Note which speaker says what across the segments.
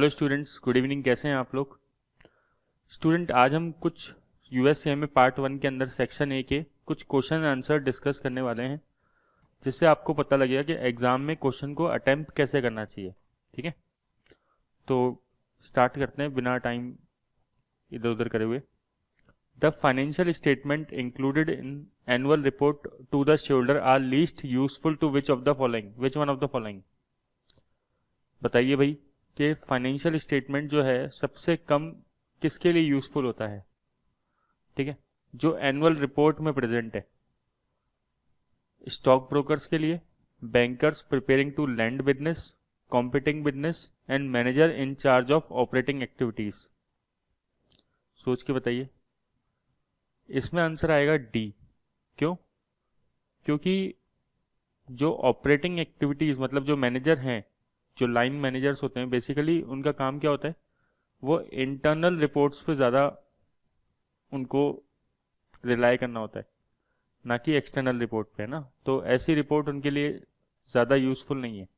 Speaker 1: Hello students, good evening. कैसे हैं आप लोग? स्टूडेंट, आज हम कुछ यूएससीएमए पार्ट 1 के अंदर सेक्शन ए के कुछ क्वेश्चन आंसर डिस्कस करने वाले हैं, जिससे आपको पता लगेगा कि एग्जाम में क्वेश्चन को अटेम्प्ट कैसे करना चाहिए। ठीक है, तो स्टार्ट करते हैं बिना टाइम इधर उधर करे हुए। The financial statement included in annual report to the shareholder are least useful to which one of the following. बताइए भाई कि फाइनेंशियल स्टेटमेंट जो है सबसे कम किसके लिए यूजफुल होता है? ठीक है, जो एनुअल रिपोर्ट में प्रेजेंट है। स्टॉक ब्रोकर्स के लिए, bankers preparing to lend business, competing business and manager in charge of operating activities. सोच के बताइए। इसमें आंसर आएगा डी। क्यों? क्योंकि जो ऑपरेटिंग एक्टिविटीज मतलब जो मैनेजर हैं, जो लाइन मैनेजर्स होते हैं, बेसिकली उनका काम क्या होता है? वो इंटरनल रिपोर्ट्स पे ज़्यादा उनको रिलाई करना होता है, ना कि एक्सटर्नल रिपोर्ट पे, ना। तो ऐसी रिपोर्ट उनके लिए ज़्यादा यूजफुल नहीं है।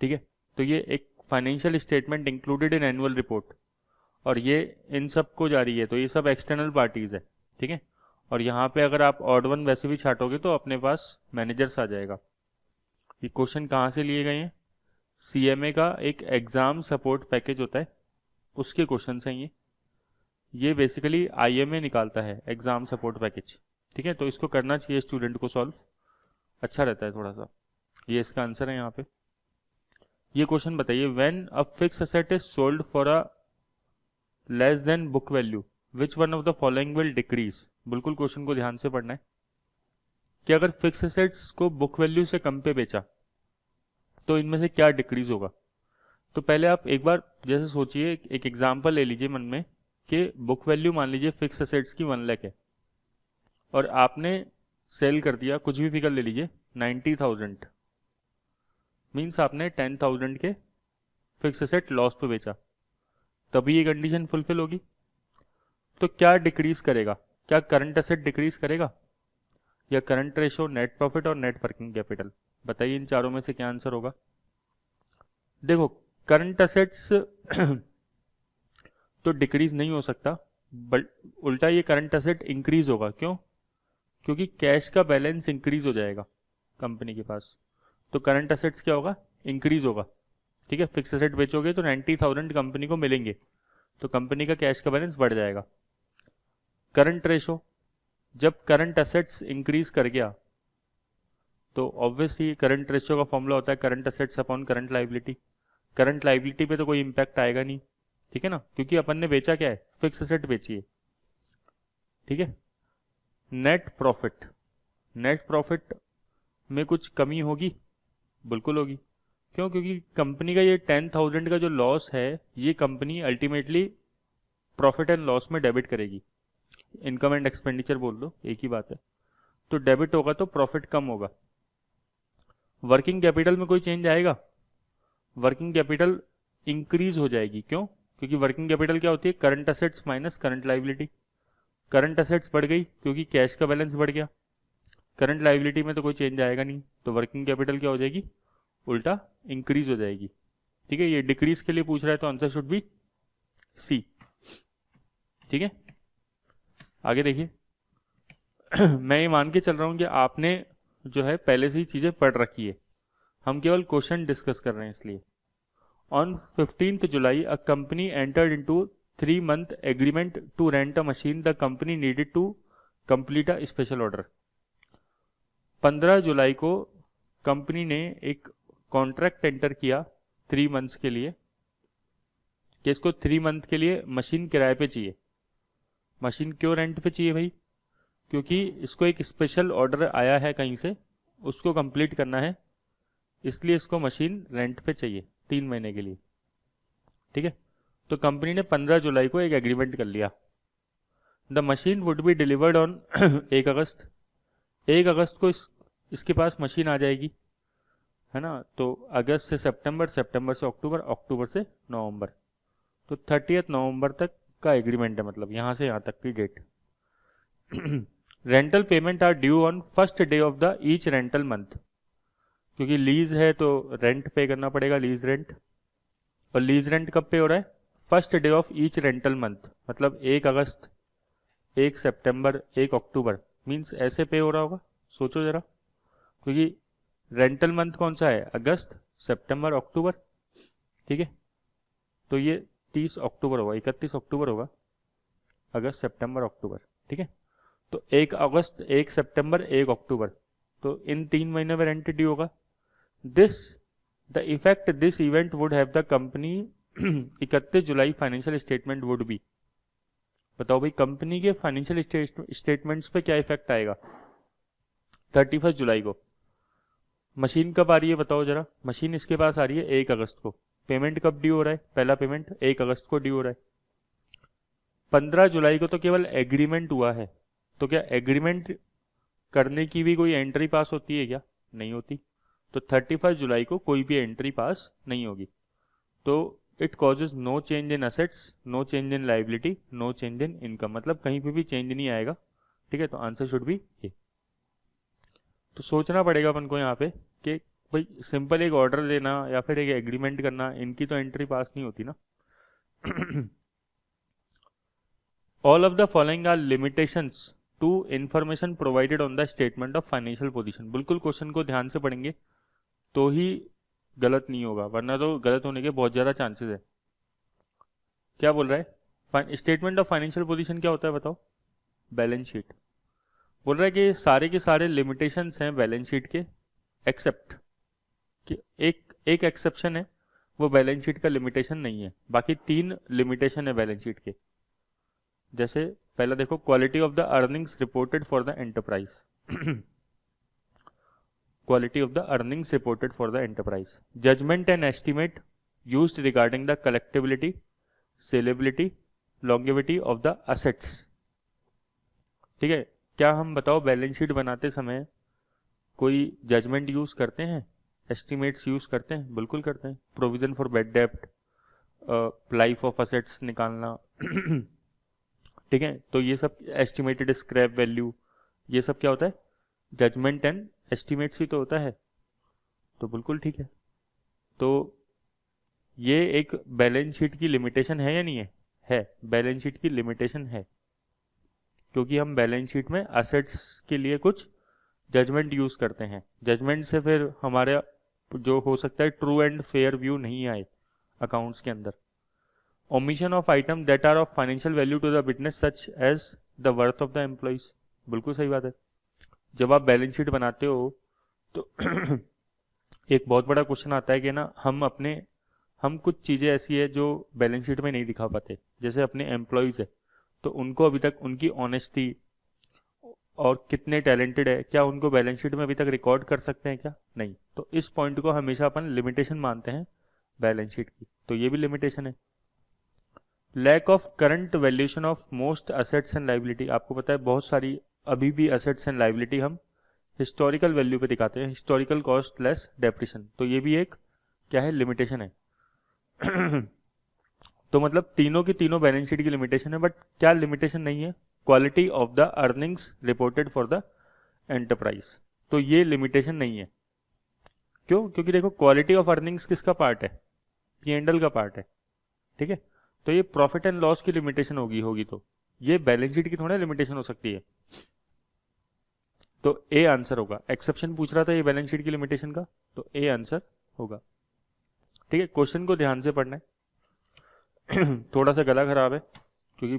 Speaker 1: ठीक है, तो ये एक financial statement included in annual report, और ये इन सब को जा रही है, तो ये सब एक्सटर्नल पार्टीज है। ठीक है, और यहाँ पे अगर आप ऑड वन वैसे भी छाटोगे तो अपने पास मैनेजर्स आ जाएगा। ये क्वेश्चन कहाँ से लिए गए हैं? सीएमए का एक एग्जाम सपोर्ट पैकेज होता है, उसके क्वेश्चन हैं ये बेसिकली आईएमए निकालता है, एग्जाम सपोर्ट पैकेज। ठीक है, तो इसको करना चाहिए स्टूडेंट को सॉल्व, अच्छा रहता है थोड़ा सा। ये इसका आंसर है यहाँ पे। ये क्वेश्चन बताइए, when a fix asset is sold for a less than book value which one of the following will decrease. बिल्कुल क्वेश्चन को ध्यान से पढ़ना है कि अगर फिक्स एसेट्स को बुक वैल्यू से कम पे बेचा तो इनमें से क्या डिक्रीज होगा। तो पहले आप एक बार जैसे सोचिए, एक एग्जांपल ले लीजिए मन में कि बुक वैल्यू मान लीजिए फिक्स एसेट्स की 1 लाख है, और आपने सेल कर दिया, कुछ भी फिगर ले लीजिए, 90,000। मीन्स आपने 10,000 के फिक्स एसेट लॉस पे बेचा, तभी ये कंडीशन फुलफिल होगी। तो क्या डिक्रीज करेगा? क्या करंट एसेट डिक्रीज करेगा, या करंट रेशो, नेट प्रॉफिट और नेट वर्किंग कैपिटल? बताइए इन चारों में से क्या आंसर होगा। देखो, करंट एसेट्स तो डिक्रीज नहीं हो सकता, बट उल्टा ये करंट एसेट इंक्रीज होगा। क्यों? क्योंकि कैश का बैलेंस इंक्रीज हो जाएगा कंपनी के पास, तो करंट एसेट्स क्या होगा? इंक्रीज होगा। ठीक है, फिक्स एसेट बेचोगे तो 90,000 कंपनी को मिलेंगे, तो कंपनी का कैश का बैलेंस बढ़ जाएगा। करंट रेशो, जब करंट एसेट्स इंक्रीज कर गया तो ऑब्वियसली करंट रेशियो का फॉर्मूला होता है current assets upon current liability. Current liability पे तो कोई इंपैक्ट आएगा नहीं, ठीक है ना, क्योंकि अपन ने बेचा क्या है? फिक्स एसेट बेची है। ठीक है, नेट प्रॉफिट, नेट प्रॉफिट में कुछ कमी होगी? बिल्कुल होगी। क्यों? क्योंकि कंपनी का ये 10,000 का जो लॉस है, ये company ultimately profit and loss में डेबिट करेगी। इनकम एंड एक्सपेंडिचर बोल दो, एक ही बात है। तो डेबिट होगा तो प्रॉफिट कम होगा। वर्किंग कैपिटल में कोई चेंज आएगा? वर्किंग कैपिटल इंक्रीज हो जाएगी। क्यों? क्योंकि वर्किंग कैपिटल क्या होती है? Current assets minus current liability. Current assets बढ़ गई क्योंकि कैश का बैलेंस बढ़ गया, करंट लाइबिलिटी में तो कोई चेंज आएगा नहीं, तो वर्किंग कैपिटल क्या हो जाएगी? उल्टा इंक्रीज हो जाएगी। ठीक है, ये डिक्रीज के लिए पूछ रहा है तो आंसर शुड बी सी। ठीक है, आगे देखिए। मैं ये मान के चल रहा हूं कि आपने जो है पहले से ही चीजें पढ़ रखी है, हम केवल क्वेश्चन डिस्कस कर रहे हैं इसलिए। On 15th July a company entered into 3-month agreement to rent a machine the company needed to complete a special order. 15 जुलाई को कंपनी ने एक कॉन्ट्रैक्ट एंटर किया 3 months के लिए, कि इसको 3 month के लिए मशीन किराए पे चाहिए। मशीन क्यों रेंट पे चाहिए भाई? क्योंकि इसको एक स्पेशल ऑर्डर आया है कहीं से, उसको कंप्लीट करना है, इसलिए इसको मशीन रेंट पे चाहिए 3 महीने के लिए। ठीक है, तो कंपनी ने 15 जुलाई को एक एग्रीमेंट कर लिया। The machine would be delivered on 1 अगस्त। 1 अगस्त को इसके पास मशीन आ जाएगी, है ना। तो अगस्त से सितंबर, सितंबर से अक्टूबर, अक्टूबर से नवंबर, तो 30 नवंबर तक का एग्रीमेंट है, मतलब यहाँ से यहाँ तक की date. Rental payment are due on first day of the each rental month, क्योंकि लीज है तो रेंट पे करना पड़ेगा, लीज रेंट। और लीज रेंट कब पे हो रहा है? First day of each rental month, मतलब 1 अगस्त, 1 सितंबर, 1 अक्टूबर, मीन्स ऐसे पे हो रहा होगा। सोचो जरा, क्योंकि रेंटल मंथ कौन सा है? अगस्त, सितंबर, अक्टूबर, ठीक है। तो ये 30 अक्टूबर होगा, 31 अक्टूबर होगा, अगस्त, सितंबर, अक्टूबर, ठीक है। तो 1 अगस्त, 1 सितंबर, 1 अक्टूबर, तो इन 3 महीने में रेंट ड्यू होगा। This the effect this event would have the company 31 July financial statement would be. बताओ भाई, कंपनी के फाइनेंशियल स्टेटमेंट्स पे क्या इफेक्ट आएगा 31 जुलाई को? मशीन कब आ रही है बताओ जरा? मशीन इसके पास आ रही है 1 अगस्त को। पेमेंट कब ड्यू हो रहा है? पहला पेमेंट 1 अगस्त को ड्यू हो रहा है। 15 जुलाई को तो केवल एग्रीमेंट हुआ है, तो क्या एग्रीमेंट करने की भी कोई एंट्री पास होती है क्या? नहीं होती। तो 31 जुलाई को कोई भी एंट्री पास नहीं होगी। तो it causes no change in assets, no change in liability, no change in income, मतलब कहीं पे भी चेंज नहीं आएगा, ठीक है। तो आंसर शुड बी ए। तो सोचना पड़ेगा अपन को यहाँ पे कि भाई सिंपल एक ऑर्डर देना या फिर एक एग्रीमेंट करना, इनकी तो एंट्री पास नहीं होती ना। All of the following are limitations to information provided on the statement of financial position. बिल्कुल क्वेश्चन को ध्यान से पढ़ेंगे तो ही गलत नहीं होगा, वरना तो गलत होने के बहुत ज़्यादा चांसेस है। क्या बोल रहा है? स्टेटमेंट ऑफ फाइनेंशियल पोजीशन क्या होता है बताओ? Balance sheet. बोल रहा है कि सारे के सारे लिमिटेशंस हैं बैलेंस शीट के, एक्सेप्ट कि एक एक्सेप्शन है, वो बैलेंस शीट का लिमिटेशन नहीं है। बाकी 3 लिमिटेशन है बैलेंस शीट के। जैसे पहला देखो, quality of the earnings reported for the enterprise. Quality of the earnings reported for the enterprise. Judgment and estimate used regarding the collectability, saleability, longevity of the assets, ठीक है। क्या हम बताओ बैलेंस शीट बनाते समय कोई जजमेंट यूज करते हैं, एस्टिमेट्स यूज करते हैं? बिल्कुल करते हैं। प्रोविजन फॉर बेड डेप्ट, लाइफ ऑफ असेट्स निकालना, ठीक है। तो ये सब एस्टिमेटेड स्क्रैप वैल्यू, ये सब क्या होता है? जजमेंट एंड एस्टिमेट्स ही तो होता है। तो बिल्कुल ठीक है। तो ये एक बैलेंस शीट की लिमिटेशन है या नहीं है? है, बैलेंस शीट की लिमिटेशन है, क्योंकि हम बैलेंस शीट में असेट्स के लिए कुछ जजमेंट यूज करते हैं। जजमेंट से फिर हमारे जो हो सकता है ट्रू एंड फेयर व्यू नहीं आए अकाउंट्स के अंदर। Omission of item that are of financial value to the witness such as the worth of the employees. बिल्कुल सही बात है। जब आप बैलेंस शीट बनाते हो तो एक बहुत बड़ा क्वेश्चन आता है कि ना हम कुछ चीज़ें ऐसी है जो बैलेंस शीट में नहीं दिखा पाते। जैसे अपने एम्प्लॉयज़ है, तो उनको अभी तक उनकी ऑनेस्टी और कितने टैलेंटेड है, क्या उनको बैलेंस शीट में अभी तक रिकॉर्ड कर सकते हैं क्या? नहीं। तो इस पॉइंट को हमेशा अपन लिमिटेशन मानते हैं बैलेंस शीट की, तो ये भी लिमिटेशन है। Lack of current valuation of most assets and liability. आपको पता है बहुत सारी अभी भी असेट्स एंड लाइबिलिटी हम हिस्टोरिकल वैल्यू पे दिखाते हैं, हिस्टोरिकल कॉस्ट लेस डेप्रिशन, तो ये भी एक क्या है? लिमिटेशन है। तो मतलब तीनों की तीनों बैलेंस शीट की लिमिटेशन है, बट क्या लिमिटेशन नहीं है? Quality of the earnings reported for the enterprise, तो ये लिमिटेशन नहीं है। क्यों? क्योंकि देखो क्वालिटी ऑफ अर्निंग्स किसका पार्ट है? P&L का पार्ट है, ठीक है। तो ये प्रॉफिट एंड लॉस की लिमिटेशन होगी तो ये बैलेंस शीट की थोड़ा लिमिटेशन हो सकती है। तो ए आंसर होगा। एक्सेप्शन पूछ रहा था ये बैलेंस शीट की लिमिटेशन का, तो ए आंसर होगा, ठीक है। क्वेश्चन को ध्यान से पढ़ना है। थोड़ा सा गला खराब है क्योंकि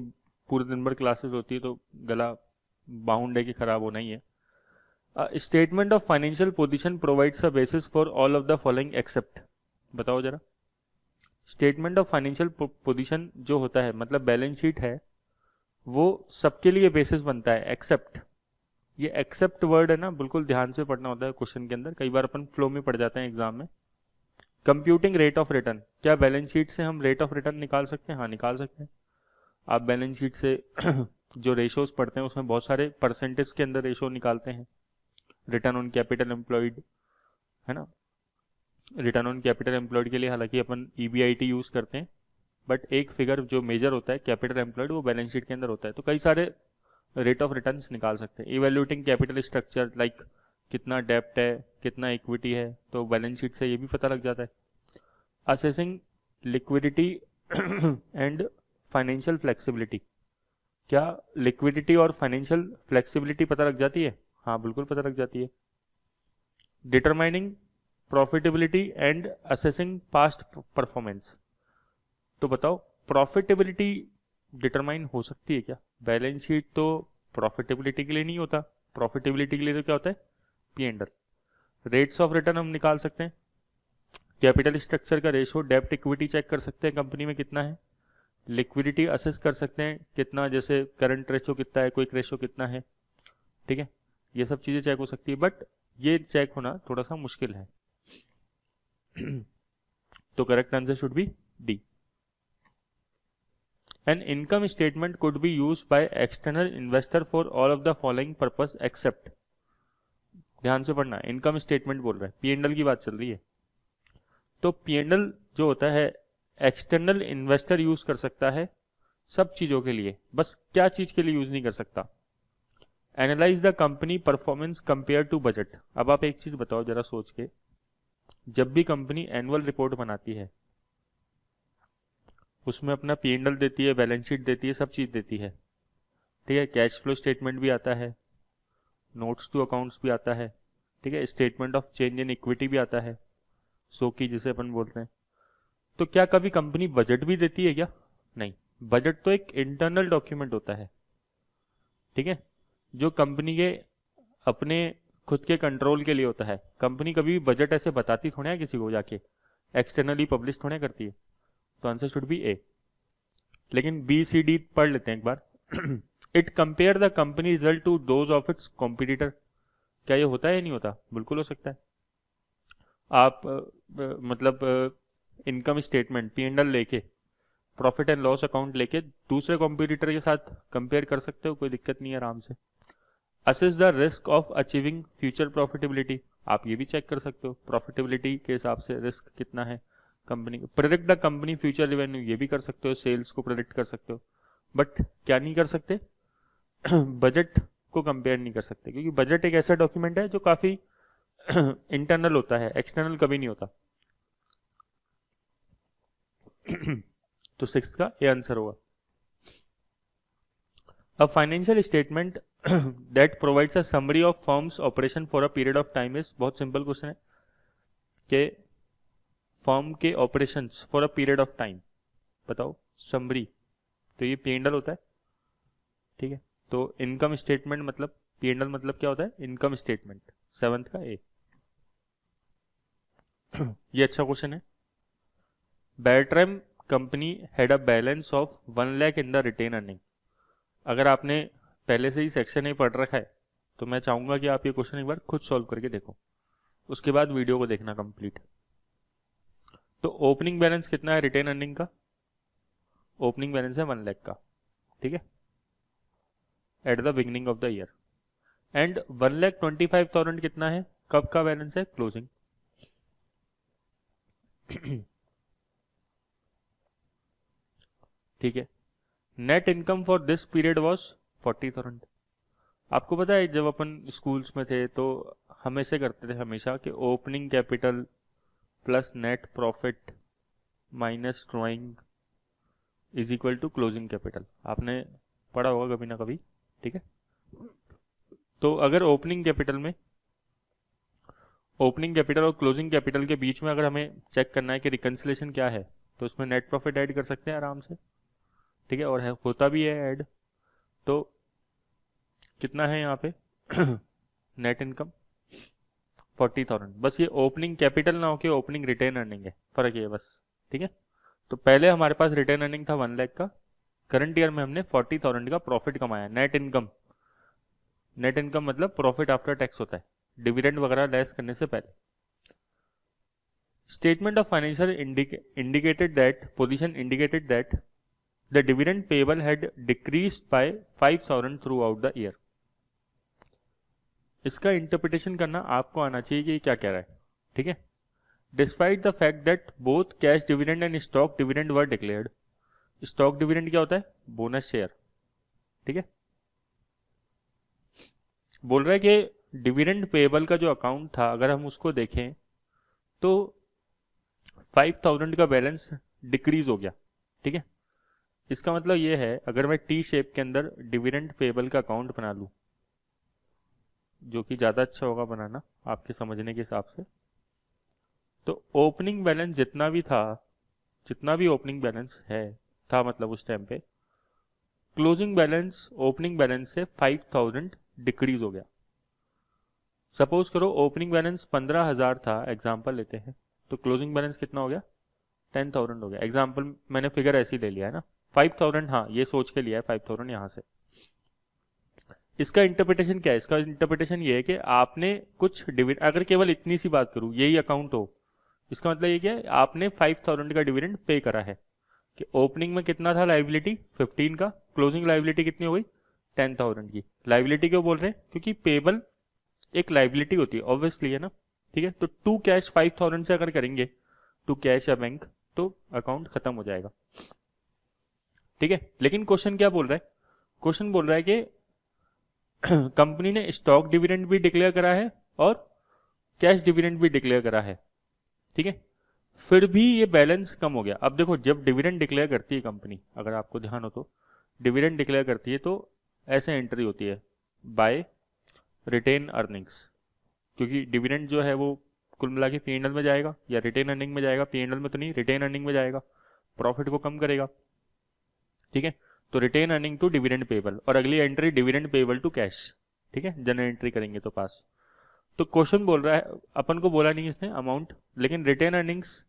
Speaker 1: पूरे दिन भर क्लासेस होती है, तो गला बाउंड है कि खराब होना ही है। Statement of financial position provides a basis for all of the following except. बताओ जरा, स्टेटमेंट ऑफ फाइनेंशियल पोजीशन जो होता है, मतलब बैलेंस शीट है, वो सबके लिए बेसिस बनता है एक्सेप्ट। ये एक्सेप्ट वर्ड है ना, बिल्कुल ध्यान से पढ़ना होता है क्वेश्चन के अंदर, कई बार अपन फ्लो में पढ़ जाते हैं एग्जाम में। कंप्यूटिंग रेट ऑफ रिटर्न, क्या बैलेंस शीट से हम रेट ऑफ रिटर्न निकाल सकते हैं? हाँ, निकाल सकते हैं। आप बैलेंस शीट से जो रेशोज पढ़ते हैं उसमें बहुत सारे परसेंटेज के अंदर रेशो निकालते हैं। रिटर्न ऑन कैपिटल एम्प्लॉयड, है ना। रिटर्न ऑन कैपिटल एम्प्लॉयड के लिए हालांकि अपन EBIT यूज करते हैं, बट एक फिगर जो मेजर होता है कैपिटल एम्प्लॉयड, वो बैलेंस शीट के अंदर होता है। तो कई सारे रेट ऑफ रिटर्न्स निकाल सकते हैं। इवेल्यूटिंग कैपिटल स्ट्रक्चर, लाइक कितना डेप्ट है, कितना इक्विटी है, तो बैलेंस शीट से ये भी पता लग जाता है। Assessing liquidity and financial flexibility. क्या लिक्विडिटी और फाइनेंशियल फ्लेक्सिबिलिटी पता लग जाती है? हाँ बिल्कुल पता लग जाती है। Determining profitability and assessing past performance. तो बताओ प्रॉफिटेबिलिटी डिटरमाइन हो सकती है क्या? बैलेंस शीट तो प्रॉफिटेबिलिटी के लिए नहीं होता, प्रॉफिटेबिलिटी के लिए तो क्या होता है? P&L। रेट्स ऑफ रिटर्न हम निकाल सकते हैं, कैपिटल स्ट्रक्चर का रेशो, डेब्ट इक्विटी चेक कर सकते हैं कंपनी में कितना है, लिक्विडिटी असेस कर सकते हैं कितना, जैसे करंट रेशो कितना है, क्विक रेशो कितना है, ठीक है, ये सब चीज़ें चेक हो सकती है, बट ये चेक होना थोड़ा सा मुश्किल है। तो correct answer should be D. An income statement could be used by external investor for all of the following purpose except, ध्यान से पढ़ना, इनकम स्टेटमेंट बोल रहा है, P&L की बात चल रही है। तो P&L जो होता है एक्सटर्नल इन्वेस्टर यूज कर सकता है सब चीजों के लिए, बस क्या चीज के लिए यूज नहीं कर सकता? Analyse the company performance compare to budget. अब आप एक चीज बताओ जरा सोच के, जब भी कंपनी एनुअल रिपोर्ट बनाती है उसमें अपना P&L देती है, बैलेंस शीट देती है, सब चीज देती है, ठीक है, कैश फ्लो स्टेटमेंट भी आता है, नोट्स टू अकाउंट्स भी आता है, ठीक है, statement of change in equity भी आता है, सो की जिसे अपन बोलते हैं। तो क्या कभी कंपनी बजट भी देती है क्या? नहीं, बजट तो एक इंटरनल डॉक्यूमेंट होता है, ठीक है, जो कंपनी के अपने खुद के कंट्रोल के लिए होता है। कंपनी कभी भी बजट ऐसे बताती थोड़ा है किसी को, जाके एक्सटर्नली पब्लिश थोड़ा करती है। तो आंसर शुड बी ए। लेकिन बी सी डी पढ़ लेते हैं एक बार। It compare the company result to those of its competitor. क्या ये होता है या नहीं होता? बिल्कुल हो सकता है। आप मतलब इनकम स्टेटमेंट P&L लेके, प्रॉफिट एंड लॉस अकाउंट लेके दूसरे कॉम्पिटिटर के साथ कंपेयर कर सकते हो, कोई दिक्कत नहीं है, आराम से। Assess the risk of achieving future profitability, आप ये भी चेक कर सकते हो प्रॉफिटेबिलिटी के हिसाब से रिस्क कितना है कंपनी का। Predict the company future revenue, ये भी कर सकते हो, सेल्स को प्रेडिक्ट कर सकते हो, बट क्या नहीं कर सकते? बजट को कंपेयर नहीं कर सकते, क्योंकि बजट एक ऐसा डॉक्यूमेंट है जो काफी इंटरनल होता है, एक्सटर्नल कभी नहीं होता। तो सिक्स्थ का ये आंसर होगा। A financial statement that provides a summary of firms operation for a period of time is, बहुत सिंपल क्वेश्चन है कि फर्म के operations for a period of time, बताओ समरी, तो ये P&L होता है, ठीक है। तो इनकम स्टेटमेंट मतलब P&L मतलब क्या होता है? इनकम स्टेटमेंट, सेवंथ का ए। ये अच्छा क्वेश्चन है। Bertram company had a balance of 1 lakh in the retained earning. अगर आपने पहले से ही सेक्शन ए पढ़ रखा है तो मैं चाहूंगा कि आप ये क्वेश्चन एक बार खुद सॉल्व करके देखो, उसके बाद वीडियो को देखना कंप्लीट। तो ओपनिंग बैलेंस कितना है रिटेन अर्निंग का? ओपनिंग बैलेंस है 1 लाख का, ठीक है, at the beginning of the year. And 1,25,000 कितना है, कब का बैलेंस है? क्लोजिंग। ठीक है। Net income for this period was 40,000। आपको पता है जब अपन स्कूल्स में थे तो हम ऐसे करते थे हमेशा कि opening capital plus net profit minus drawing is equal to closing capital. आपने पढ़ा होगा कभी ना कभी, ठीक है। तो अगर ओपनिंग कैपिटल और क्लोजिंग कैपिटल के बीच में अगर हमें चेक करना है कि रिकंसिलेशन क्या है, तो उसमें नेट प्रॉफिट ऐड कर सकते हैं आराम से, ठीक है, और होता भी है ऐड। तो कितना है यहाँ पे नेट इनकम 40,000। बस ये ओपनिंग कैपिटल ना होके ओपनिंग रिटेन अर्निंग है, फर्क ये बस, ठीक है। तो पहले हमारे पास रिटेन अर्निंग था 1 लाख का, करंट ईयर में हमने 40,000 का प्रॉफिट कमाया। नेट इनकम मतलब प्रॉफिट आफ्टर टैक्स होता है, डिविडेंड वगैरह लेस करने से पहले। Statement of financial indicated that the dividend payable had decreased bye 5,000 through out the year. इसका इंटरप्रिटेशन करना आपको आना चाहिए कि क्या कह रहा है, ठीक है। Despite the fact that both cash dividend and stock dividend were declared. Stock dividend क्या होता है? बोनस शेयर, ठीक है। बोल रहा है कि डिविडेंड पेएबल का जो अकाउंट था अगर हम उसको देखें तो 5,000 का बैलेंस डिक्रीज हो गया, ठीक है। इसका मतलब ये है, अगर मैं टी शेप के अंदर डिविडेंड पेबल का अकाउंट बना लूँ, जो कि ज़्यादा अच्छा होगा बनाना आपके समझने के हिसाब से, तो ओपनिंग बैलेंस जितना भी था, जितना भी ओपनिंग बैलेंस है था मतलब उस टाइम पे, क्लोजिंग बैलेंस ओपनिंग बैलेंस से 5000 डिक्रीज हो गया। सपोज करो ओपनिंग बैलेंस 15,000 था, एग्जाम्पल लेते हैं, तो क्लोजिंग बैलेंस कितना हो गया, 10,000 हो गया। एग्जाम्पल मैंने फिगर ऐसी ले लिया है ना, 5000, हाँ ये सोच के लिया है 5000 यहाँ से। इसका इंटरप्रिटेशन क्या है, इसका इंटरप्रिटेशन ये है कि आपने कुछ डिविडेंड, अगर केवल इतनी सी बात करूँ, यही अकाउंट हो, इसका मतलब ये क्या है, आपने 5000 का डिविडेंड पे करा है, कि ओपनिंग में कितना था लाइबिलिटी 15 का, क्लोजिंग लाइबिलिटी कितनी हो गई 10,000 की। लाइबिलिटी क्यों बोल रहे हैं, क्योंकि पेबल एक लाइबिलिटी होती है ऑब्वियसली, है ना, ठीक है। तो टू कैश 5000 से अगर करेंगे, टू कैश या बैंक, तो अकाउंट खत्म हो जाएगा, ठीक है। लेकिन क्वेश्चन क्या बोल रहा है, क्वेश्चन बोल रहा है कि कंपनी ने स्टॉक डिविडेंड भी डिक्लेयर करा है और कैश डिविडेंड भी डिक्लेयर करा है, ठीक है, फिर भी ये बैलेंस कम हो गया। अब देखो, जब डिविडेंड डिक्लेयर करती है कंपनी, अगर आपको ध्यान हो तो, डिविडेंड डिक्लेयर करती है तो ऐसे एंट्री होती है, बाय रिटेन अर्निंग्स, क्योंकि डिविडेंड जो है वो कुल मिला के पीएनएल में जाएगा या रिटेन अर्निंग में जाएगा, पीएनएल में तो नहीं, रिटेन अर्निंग में जाएगा, प्रॉफिट को कम करेगा, ठीक है। तो retained earning to dividend payable, और अगली entry dividend payable to cash, ठीक है, जनरल एंट्री करेंगे तो पास। तो क्वेश्चन बोल रहा है, अपन को बोला नहीं इसने अमाउंट, लेकिन रिटेन अर्निंग्स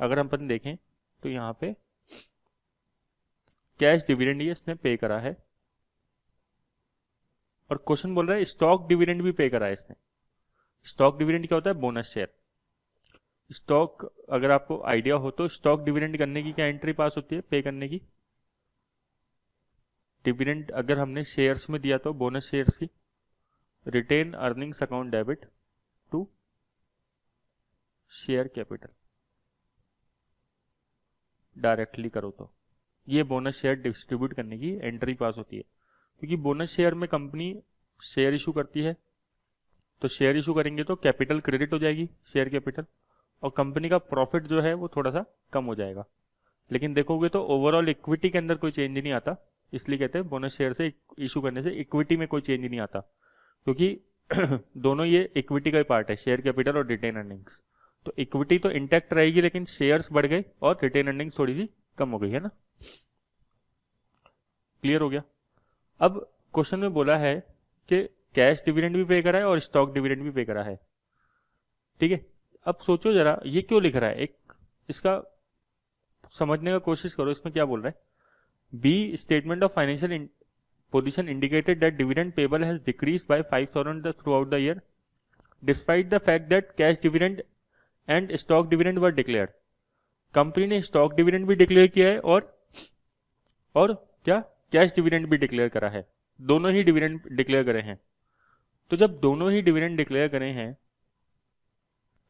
Speaker 1: अगर हम अपन देखें तो यहाँ पे कैश डिविडेंड ये इसने पे करा है, और क्वेश्चन बोल रहा है स्टॉक डिविडेंड भी पे करा है इसने। स्टॉक डिविडेंड क्या होता है, बोनस शेयर। स्टॉक, अगर आपको आइडिया हो तो, स्टॉक डिविडेंड करने की क्या एंट्री पास होती है, पे करने की, डिविडेंड अगर हमने शेयर्स में दिया तो बोनस शेयर्स की, retained earnings account debit to share capital, directly करो तो ये बोनस शेयर डिस्ट्रीब्यूट करने की एंट्री पास होती है। क्योंकि बोनस शेयर में कंपनी शेयर इशू करती है, तो शेयर इशू करेंगे तो कैपिटल क्रेडिट हो जाएगी, शेयर कैपिटल, और कंपनी का प्रॉफिट जो है वो थोड़ा सा कम हो जाएगा। लेकिन देखोगे तो ओवरऑल इक्विटी के अंदर कोई चेंज नहीं आता, इसलिए कहते हैं बोनस शेयर से इशू करने से इक्विटी में कोई चेंज नहीं आता, क्योंकि दोनों ये इक्विटी का ही पार्ट है, शेयर कैपिटल और रिटेन अर्निंग्स। तो इक्विटी तो इंटैक्ट रहेगी, लेकिन शेयर्स बढ़ गए और रिटेन अर्निंग्स थोड़ी सी कम हो गई, है ना। क्लियर हो गया। अब क्वेश्चन में बोला है कि कैश डिविडेंड भी पे करा है और स्टॉक डिविडेंड भी पे करा है, ठीक है। अब सोचो जरा, ये क्यों लिख रहा है, एक इसका समझने का कोशिश करो, इसमें क्या बोल रहा है, B statement of financial position indicated that dividend payable has decreased by 5,000 throughout the year, despite the fact that cash dividend and stock dividend were declared. Company ने स्टॉक डिविडेंड भी डिक्लेयर किया है और क्या, कैश डिविडेंड भी declare करा है, दोनों ही डिविडेंड डिक्लेयर करे हैं। तो जब दोनों ही डिविडेंड डिक्लेयर करे हैं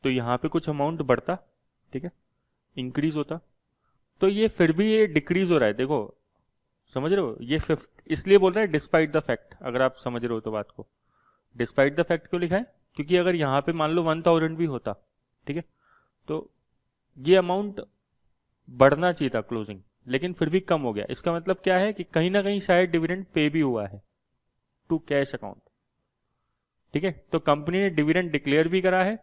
Speaker 1: तो यहां पे कुछ अमाउंट बढ़ता, ठीक है, इंक्रीज होता, तो ये फिर भी ये डिक्रीज हो रहा है। देखो समझ रहे हो, ये 50, इसलिए बोल रहा है डिस्पाइट द फैक्ट, अगर आप समझ रहे हो तो बात को। डिस्पाइट द फैक्ट क्यों लिखा है, क्योंकि अगर यहाँ पे मान लो 1000 भी होता, ठीक है, तो ये अमाउंट बढ़ना चाहिए था क्लोजिंग, लेकिन फिर भी कम हो गया। इसका मतलब क्या है कि कहीं ना कहीं शायद डिविडेंड पे भी हुआ है टू कैश अकाउंट, ठीक है। तो कंपनी ने डिविडेंड डिक्लेयर भी करा है,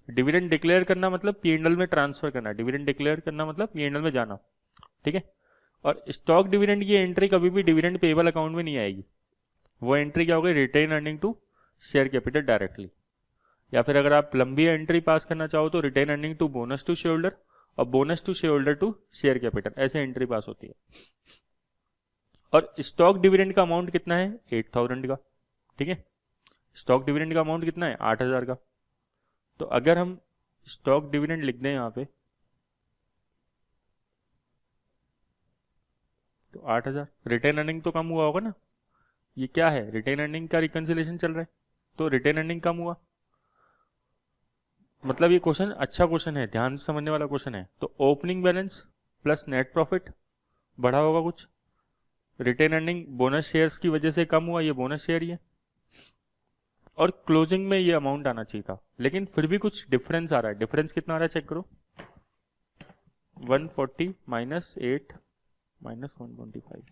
Speaker 1: डिविडेंड डिक्लेयर करना मतलब पीएनएल में ट्रांसफर करना, डिविडेंड डिक्लेयर करना मतलब पीएनएल में जाना, ठीक है। और स्टॉक डिविडेंड की एंट्री कभी भी डिविडेंड पेबल अकाउंट में नहीं आएगी, वो एंट्री क्या होगी, retained earning to share capital directly, या फिर अगर आप लंबी एंट्री पास करना चाहो तो retained earning to bonus to share holder और bonus to share holder to share capital, ऐसे एंट्री पास होती है। और स्टॉक डिविडेंड का अमाउंट कितना है, 8000 का, ठीक है। स्टॉक डिविडेंड का अमाउंट कितना है, 8000 का। तो अगर हम स्टॉक डिविडेंड लिख दें यहाँ पे, तो 8000, रिटेन अर्निंग तो कम हुआ होगा ना, ये क्या है, रिटेन अर्निंग का रिकंसिलेशन चल रहा है, तो रिटेन अर्निंग कम हुआ, मतलब ये क्वेश्चन अच्छा क्वेश्चन है, ध्यान से समझने वाला क्वेश्चन है। तो opening balance plus net profit बढ़ा होगा कुछ, रिटेन अर्निंग बोनस शेयर्स की वजह से कम हुआ, ये बोनस शेयर ही है, और क्लोजिंग में ये अमाउंट आना चाहिए था, लेकिन फिर भी कुछ डिफरेंस आ रहा है। डिफरेंस कितना आ रहा है चेक करो, 140 माइनस 8 माइनस 125,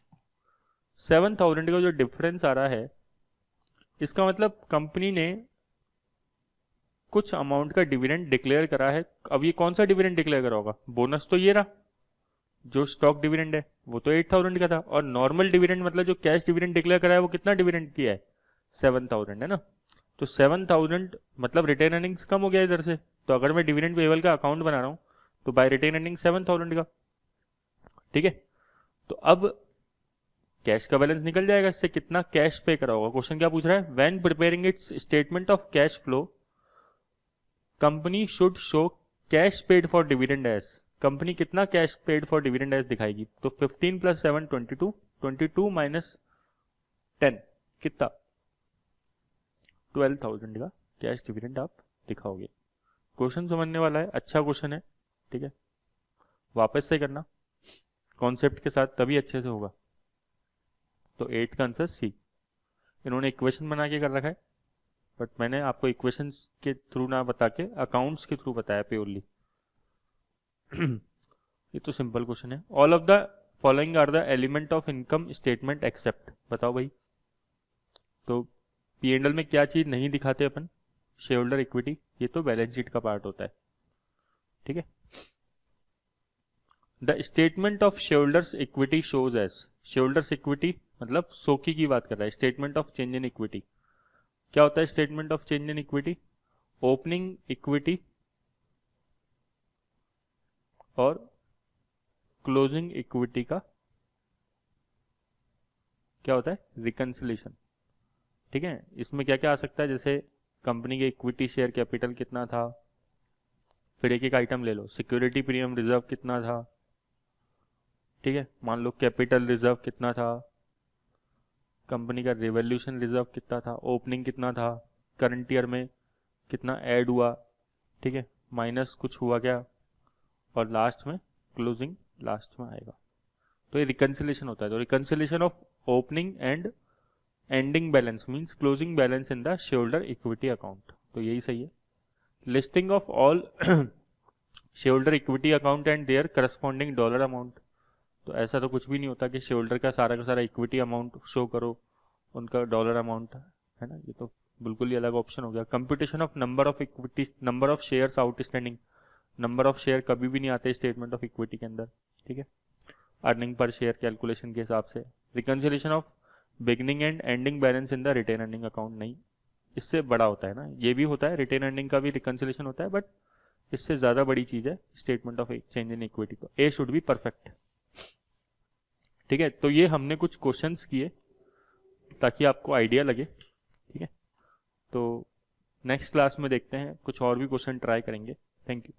Speaker 1: 7,000 का जो डिफरेंस आ रहा है, इसका मतलब कंपनी ने कुछ अमाउंट का डिविडेंड डिक्लेयर करा है। अब ये कौन सा डिविडेंड डिक्लेयर करा होगा? बोनस तो ये रहा, जो स्टॉक डिविडेंड है वो तो 8,000 का था, और नॉर्मल डिविडेंड मतलब जो कैश डिविडेंड डिक्लेयर करा है वो कितना डिविडेंड किया है? 7,000 है ना। तो 7,000 मतलब रिटेन अर्निंग्स कम हो गया इधर से, तो अगर मैं डिविडेंड पेबल का अकाउंट बना रहा हूं तो बाय रिटेन अर्निंग 7,000 का, ठीक है। तो अब कैश का बैलेंस निकल जाएगा इससे, कितना कैश पे करा होगा। क्वेश्चन क्या पूछ रहा है? When preparing its statement of cash flow company should show cash paid for dividend as, company कितना cash paid for dividend as दिखाएगी। तो 15 + 7 22, 22 माइनस 10 कितना? 12,000 का कैश डिविडेंड आप दिखाओगे। क्वेश्चन समझने वाला है, अच्छा क्वेश्चन है, ठीक है। वापस से करना कॉन्सेप्ट के साथ, तभी अच्छे से होगा। तो 8 का आंसर सी। इन्होंने इक्वेशन बना के कर रखा है, बट मैंने आपको इक्वेशंस के थ्रू ना बता के अकाउंट्स के थ्रू बताया प्योरली। ये तो सिंपल क्वेश्चन है। All of the following are the element of income statement except, बताओ भाई। तो P&L में क्या चीज नहीं दिखाते अपन? शेयर होल्डर इक्विटी, ये तो बैलेंस शीट का पार्ट होता है, ठीक है। The statement of shareholders equity shows as, shareholders equity मतलब सोकी की बात कर रहा है। Statement of change in equity क्या होता है? Statement of change in equity opening equity और क्लोजिंग इक्विटी का क्या होता है? रिकंसिलेशन, ठीक है। इसमें क्या क्या आ सकता है? जैसे कंपनी के इक्विटी शेयर कैपिटल कितना था, फिर एक एक आइटम ले लो, सिक्योरिटी प्रीमियम रिजर्व कितना था, ठीक है। मान लो कैपिटल रिजर्व कितना था, कंपनी का रिवोल्यूशन रिजर्व कितना था, ओपनिंग कितना था, करंट ईयर में कितना ऐड हुआ, ठीक है, माइनस कुछ हुआ क्या, और लास्ट में क्लोजिंग लास्ट में आएगा। तो ये रिकंसिलेशन होता है। तो reconciliation of opening and ending balance means closing balance in the share holder equity account, तो यही सही है। Listing of all share holder equity account and their corresponding dollar amount, तो ऐसा तो कुछ भी नहीं होता कि शेयर होल्डर का सारा इक्विटी अमाउंट शो करो, उनका डॉलर अमाउंट है ना, ये तो बिल्कुल ही अलग ऑप्शन हो गया। Computation of number of equity, number of shares outstanding, number of share कभी भी नहीं आते स्टेटमेंट ऑफ इक्विटी के अंदर, ठीक है, अर्निंग पर शेयर कैलकुलेशन के हिसाब से। Reconciliation of beginning and ending balance in the retained earning account, नहीं, इससे बड़ा होता है ना, ये भी होता है, रिटेन अर्निंग का भी रिकंसिलेशन होता है, बट इससे ज़्यादा बड़ी चीज़ है statement of change in equity. तो ए शुड बी परफेक्ट, ठीक है। तो ये हमने कुछ क्वेश्चंस किए ताकि आपको आइडिया लगे, ठीक है। तो नेक्स्ट क्लास में देखते हैं, कुछ और भी क्वेश्चन ट्राई करेंगे। Thank you.